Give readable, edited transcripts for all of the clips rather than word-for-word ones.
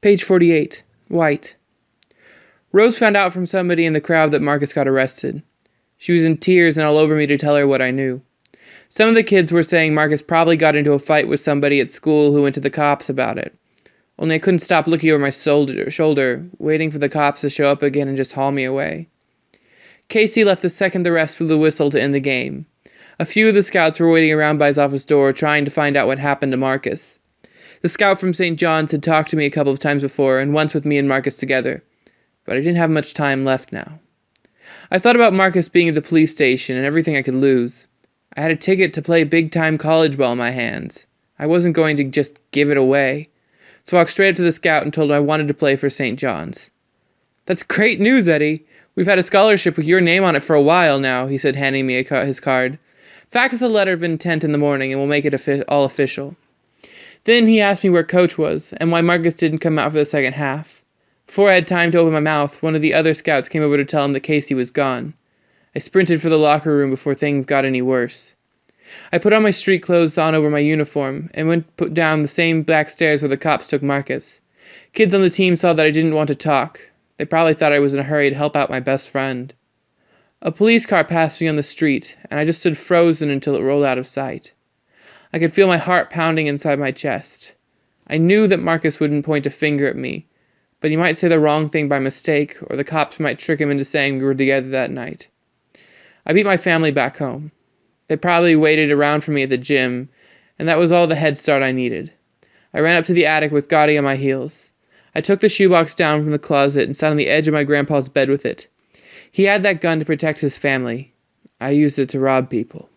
Page 48. White. Rose found out from somebody in the crowd that Marcus got arrested. She was in tears and all over me to tell her what I knew. Some of the kids were saying Marcus probably got into a fight with somebody at school who went to the cops about it. Only I couldn't stop looking over my shoulder, waiting for the cops to show up again and just haul me away. Casey left the second the refs blew the whistle to end the game. A few of the scouts were waiting around by his office door trying to find out what happened to Marcus. The scout from St. John's had talked to me a couple of times before, and once with me and Marcus together, but I didn't have much time left now. I thought about Marcus being at the police station and everything I could lose. I had a ticket to play big-time college ball in my hands. I wasn't going to just give it away. So I walked straight up to the scout and told him I wanted to play for St. John's. "That's great news, Eddie. We've had a scholarship with your name on it for a while now," he said, handing me his card. "Fax us a letter of intent in the morning and we'll make it all official." Then he asked me where Coach was and why Marcus didn't come out for the second half. Before I had time to open my mouth, one of the other scouts came over to tell him that Casey was gone. I sprinted for the locker room before things got any worse. I put on my street clothes on over my uniform and went down the same back stairs where the cops took Marcus. Kids on the team saw that I didn't want to talk. They probably thought I was in a hurry to help out my best friend. A police car passed me on the street, and I just stood frozen until it rolled out of sight. I could feel my heart pounding inside my chest. I knew that Marcus wouldn't point a finger at me, but he might say the wrong thing by mistake, or the cops might trick him into saying we were together that night. I beat my family back home. They probably waited around for me at the gym, and that was all the head start I needed. I ran up to the attic with Gotti on my heels. I took the shoebox down from the closet and sat on the edge of my grandpa's bed with it. He had that gun to protect his family. I used it to rob people.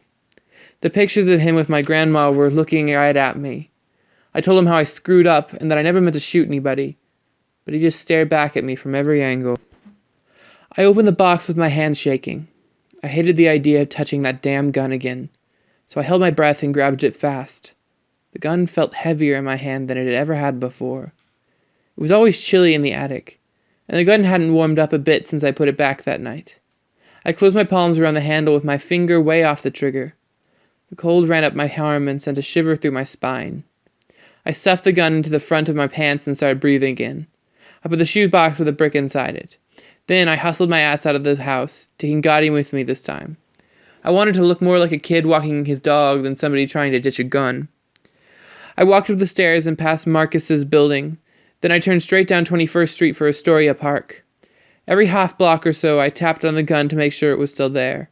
The pictures of him with my grandma were looking right at me. I told him how I screwed up and that I never meant to shoot anybody, but he just stared back at me from every angle. I opened the box with my hands shaking. I hated the idea of touching that damn gun again, so I held my breath and grabbed it fast. The gun felt heavier in my hand than it had ever had before. It was always chilly in the attic, and the gun hadn't warmed up a bit since I put it back that night. I closed my palms around the handle with my finger way off the trigger. The cold ran up my arm and sent a shiver through my spine. I stuffed the gun into the front of my pants and started breathing again. I put the shoebox with a brick inside it. Then I hustled my ass out of the house, taking Gotti with me this time. I wanted to look more like a kid walking his dog than somebody trying to ditch a gun. I walked up the stairs and past Marcus's building. Then I turned straight down 21st Street for Astoria Park. Every half block or so I tapped on the gun to make sure it was still there.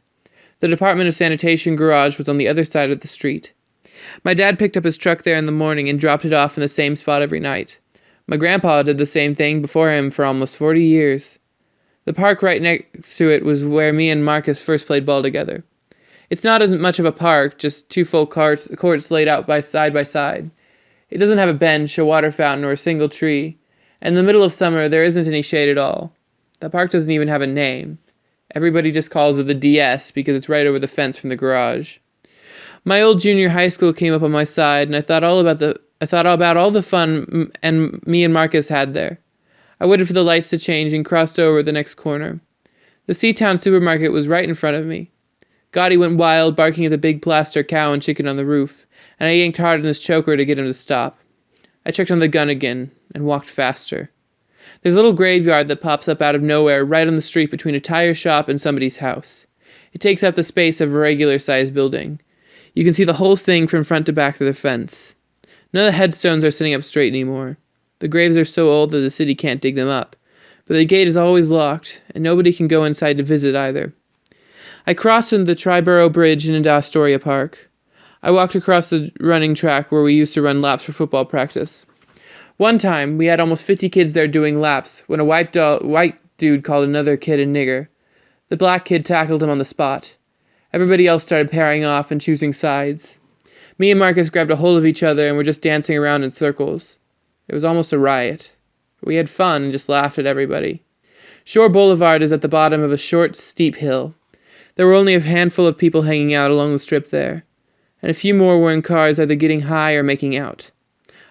The Department of Sanitation garage was on the other side of the street. My dad picked up his truck there in the morning and dropped it off in the same spot every night. My grandpa did the same thing before him for almost 40 years. The park right next to it was where me and Marcus first played ball together. It's not as much of a park, just two full courts laid out side by side. It doesn't have a bench, a water fountain, or a single tree. And in the middle of summer, there isn't any shade at all. The park doesn't even have a name. Everybody just calls it the DS because it's right over the fence from the garage. My old junior high school came up on my side, and I thought about all the fun me and Marcus had there. I waited for the lights to change and crossed over the next corner. The Seatown supermarket was right in front of me. Gotti went wild, barking at the big plaster cow and chicken on the roof, and I yanked hard on his choker to get him to stop. I checked on the gun again and walked faster. There's a little graveyard that pops up out of nowhere right on the street between a tire shop and somebody's house. It takes up the space of a regular-sized building. You can see the whole thing from front to back through the fence. None of the headstones are sitting up straight anymore. The graves are so old that the city can't dig them up, but the gate is always locked, and nobody can go inside to visit either. I crossed into the Triborough Bridge and into Astoria Park. I walked across the running track where we used to run laps for football practice. One time, we had almost 50 kids there doing laps when a white dude called another kid a nigger. The black kid tackled him on the spot. Everybody else started pairing off and choosing sides. Me and Marcus grabbed a hold of each other and were just dancing around in circles. It was almost a riot. We had fun and just laughed at everybody. Shore Boulevard is at the bottom of a short, steep hill. There were only a handful of people hanging out along the strip there, and a few more were in cars either getting high or making out.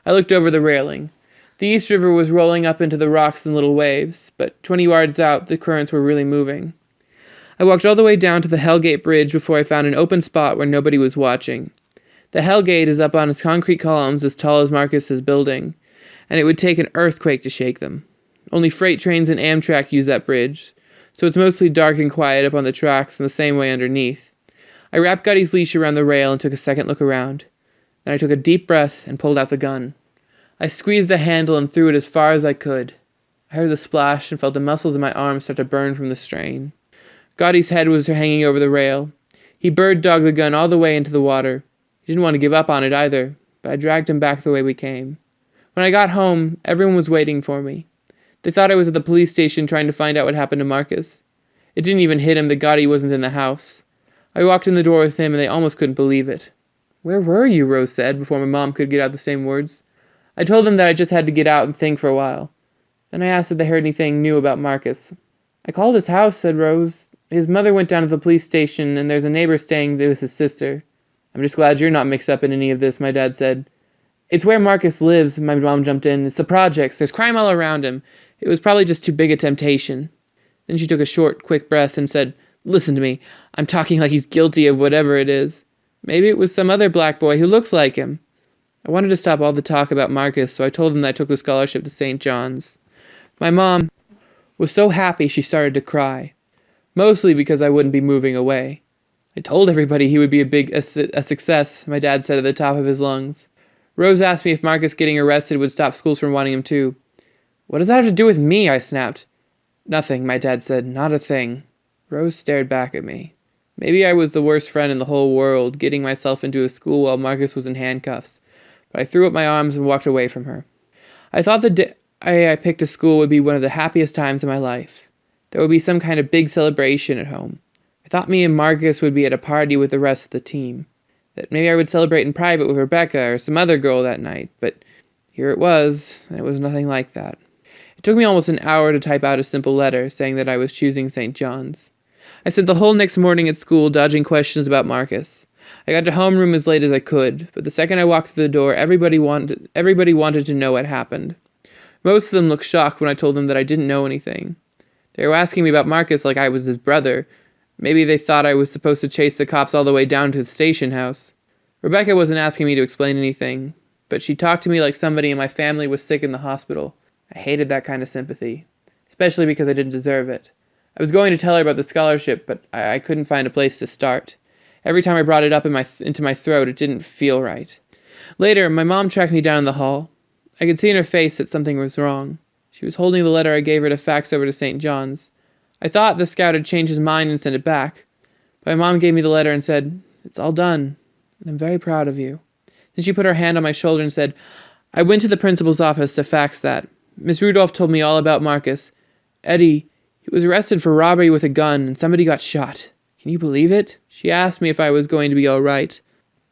I looked over the railing. The East River was rolling up into the rocks in little waves, but 20 yards out the currents were really moving. I walked all the way down to the Hellgate Bridge before I found an open spot where nobody was watching. The Hellgate is up on its concrete columns as tall as Marcus's building, and it would take an earthquake to shake them. Only freight trains and Amtrak use that bridge, so it's mostly dark and quiet up on the tracks and the same way underneath. I wrapped Gutty's leash around the rail and took a second look around. Then I took a deep breath and pulled out the gun. I squeezed the handle and threw it as far as I could. I heard the splash and felt the muscles in my arms start to burn from the strain. Gutty's head was hanging over the rail. He bird-dogged the gun all the way into the water. He didn't want to give up on it either, but I dragged him back the way we came. When I got home, everyone was waiting for me. They thought I was at the police station trying to find out what happened to Marcus. It didn't even hit him that Gutty wasn't in the house. I walked in the door with him and they almost couldn't believe it. "Where were you?" Rose said, before my mom could get out the same words. I told them that I just had to get out and think for a while. Then I asked if they heard anything new about Marcus. "I called his house," said Rose. "His mother went down to the police station and there's a neighbor staying there with his sister." "I'm just glad you're not mixed up in any of this," my dad said. "It's where Marcus lives," my mom jumped in. "It's the projects. There's crime all around him. It was probably just too big a temptation." Then she took a short, quick breath and said, "Listen to me. I'm talking like he's guilty of whatever it is. Maybe it was some other black boy who looks like him." I wanted to stop all the talk about Marcus, so I told them that I took the scholarship to St. John's. My mom was so happy she started to cry, mostly because I wouldn't be moving away. "I told everybody he would be a success," my dad said at the top of his lungs. Rose asked me if Marcus getting arrested would stop schools from wanting him too. "What does that have to do with me?" I snapped. "Nothing," my dad said. "Not a thing." Rose stared back at me. Maybe I was the worst friend in the whole world, getting myself into a school while Marcus was in handcuffs, but I threw up my arms and walked away from her. I thought the day I picked a school would be one of the happiest times of my life. There would be some kind of big celebration at home. I thought me and Marcus would be at a party with the rest of the team. That maybe I would celebrate in private with Rebecca or some other girl that night, but here it was, and it was nothing like that. It took me almost an hour to type out a simple letter saying that I was choosing St. John's. I spent the whole next morning at school dodging questions about Marcus. I got to homeroom as late as I could, but the second I walked through the door, everybody wanted to know what happened. Most of them looked shocked when I told them that I didn't know anything. They were asking me about Marcus like I was his brother. Maybe they thought I was supposed to chase the cops all the way down to the station house. Rebecca wasn't asking me to explain anything, but she talked to me like somebody in my family was sick in the hospital. I hated that kind of sympathy, especially because I didn't deserve it. I was going to tell her about the scholarship, but I couldn't find a place to start. Every time I brought it up into my throat, it didn't feel right. Later, my mom tracked me down in the hall. I could see in her face that something was wrong. She was holding the letter I gave her to fax over to St. John's. I thought the scout had changed his mind and sent it back. But my mom gave me the letter and said, "It's all done, and I'm very proud of you." Then she put her hand on my shoulder and said, "I went to the principal's office to fax that. Miss Rudolph told me all about Marcus. Eddie, he was arrested for robbery with a gun, and somebody got shot. Can you believe it?" She asked me if I was going to be all right.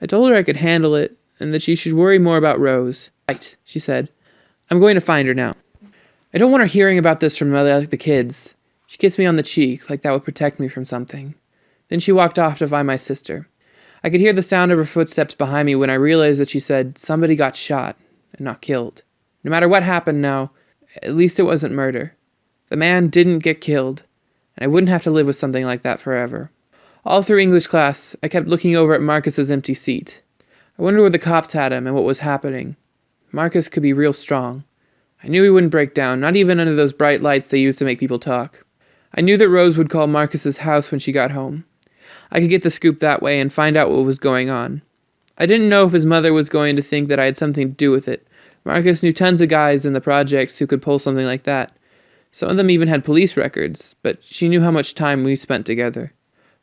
I told her I could handle it, and that she should worry more about Rose. "Right," she said. "I'm going to find her now. I don't want her hearing about this from like the kids." She kissed me on the cheek, like that would protect me from something. Then she walked off to find my sister. I could hear the sound of her footsteps behind me when I realized that she said somebody got shot and not killed. No matter what happened now, at least it wasn't murder. The man didn't get killed, and I wouldn't have to live with something like that forever. All through English class, I kept looking over at Marcus's empty seat. I wondered where the cops had him and what was happening. Marcus could be real strong. I knew he wouldn't break down, not even under those bright lights they used to make people talk. I knew that Rose would call Marcus's house when she got home. I could get the scoop that way and find out what was going on. I didn't know if his mother was going to think that I had something to do with it. Marcus knew tons of guys in the projects who could pull something like that. Some of them even had police records, but she knew how much time we spent together.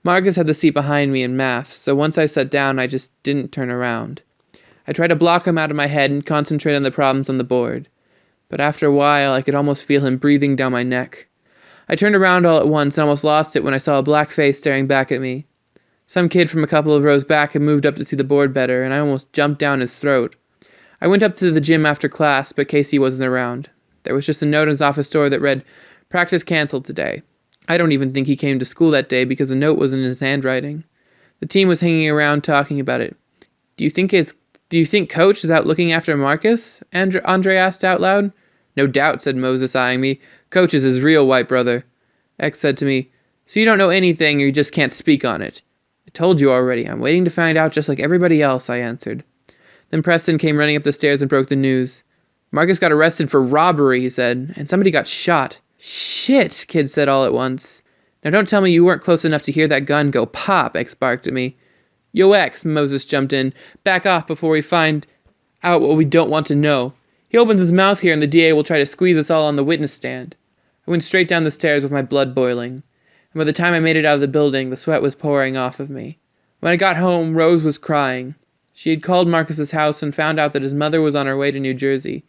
Marcus had the seat behind me in math, so once I sat down, I just didn't turn around. I tried to block him out of my head and concentrate on the problems on the board. But after a while, I could almost feel him breathing down my neck. I turned around all at once and almost lost it when I saw a black face staring back at me. Some kid from a couple of rows back had moved up to see the board better, and I almost jumped down his throat. I went up to the gym after class, but Casey wasn't around. There was just a note in his office door that read, "Practice canceled today." I don't even think he came to school that day because the note was in his handwriting. The team was hanging around talking about it. Do you think Coach is out looking after Marcus?" Andre asked out loud. "No doubt," said Moses, eyeing me. "Coach is his real white brother." X said to me, "So you don't know anything or you just can't speak on it?" "I told you already. I'm waiting to find out just like everybody else," I answered. Then Preston came running up the stairs and broke the news. Marcus got arrested for robbery, he said, and somebody got shot. Shit, kids said all at once. Now don't tell me you weren't close enough to hear that gun go pop, X barked at me. Yo, X, Moses jumped in. Back off before we find out what we don't want to know. He opens his mouth here and the DA will try to squeeze us all on the witness stand. I went straight down the stairs with my blood boiling, and by the time I made it out of the building, the sweat was pouring off of me. When I got home, Rose was crying. She had called Marcus's house and found out that his mother was on her way to New Jersey.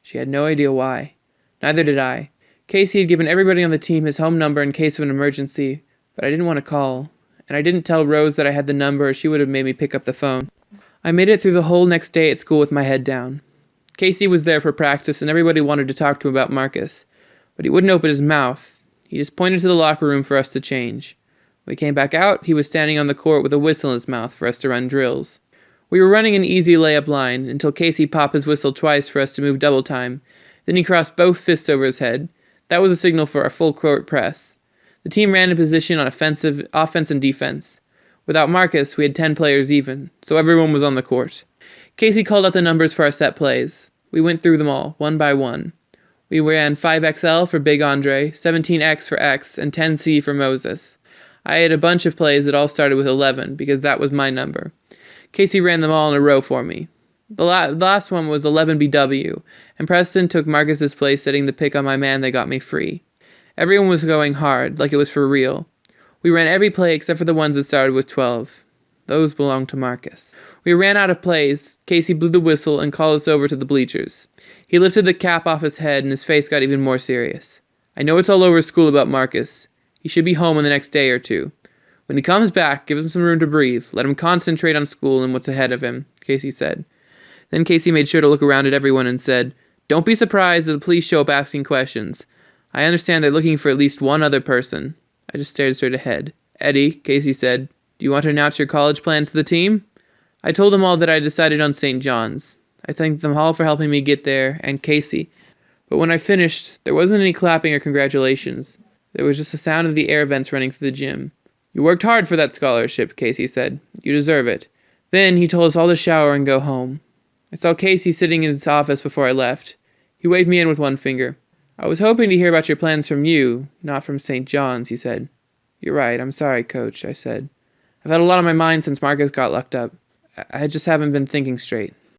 She had no idea why. Neither did I. Casey had given everybody on the team his home number in case of an emergency, but I didn't want to call, and I didn't tell Rose that I had the number or she would have made me pick up the phone. I made it through the whole next day at school with my head down. Casey was there for practice and everybody wanted to talk to him about Marcus, but he wouldn't open his mouth. He just pointed to the locker room for us to change. When we came back out, he was standing on the court with a whistle in his mouth for us to run drills. We were running an easy layup line until Casey popped his whistle twice for us to move double time. Then he crossed both fists over his head. That was a signal for our full court press. The team ran in position on offense and defense. Without Marcus, we had 10 players even, so everyone was on the court. Casey called out the numbers for our set plays. We went through them all, one by one. We ran 5XL for Big Andre, 17X for X, and 10C for Moses. I had a bunch of plays that all started with 11, because that was my number. Casey ran them all in a row for me. The last one was 11BW, and Preston took Marcus's place setting the pick on my man that got me free. Everyone was going hard, like it was for real. We ran every play except for the ones that started with 12. Those belonged to Marcus. We ran out of plays. Casey blew the whistle and called us over to the bleachers. He lifted the cap off his head and his face got even more serious. I know it's all over school about Marcus. He should be home in the next day or two. When he comes back, give him some room to breathe. Let him concentrate on school and what's ahead of him, Casey said. Then Casey made sure to look around at everyone and said, Don't be surprised if the police show up asking questions. I understand they're looking for at least one other person. I just stared straight ahead. Eddie, Casey said, do you want to announce your college plans to the team? I told them all that I decided on St. John's. I thanked them all for helping me get there, and Casey. But when I finished, there wasn't any clapping or congratulations. There was just the sound of the air vents running through the gym. You worked hard for that scholarship, Casey said. You deserve it. Then he told us all to shower and go home. I saw Casey sitting in his office before I left. He waved me in with one finger. I was hoping to hear about your plans from you, not from St. John's, he said. You're right, I'm sorry, Coach, I said. I've had a lot on my mind since Marcus got locked up. I just haven't been thinking straight.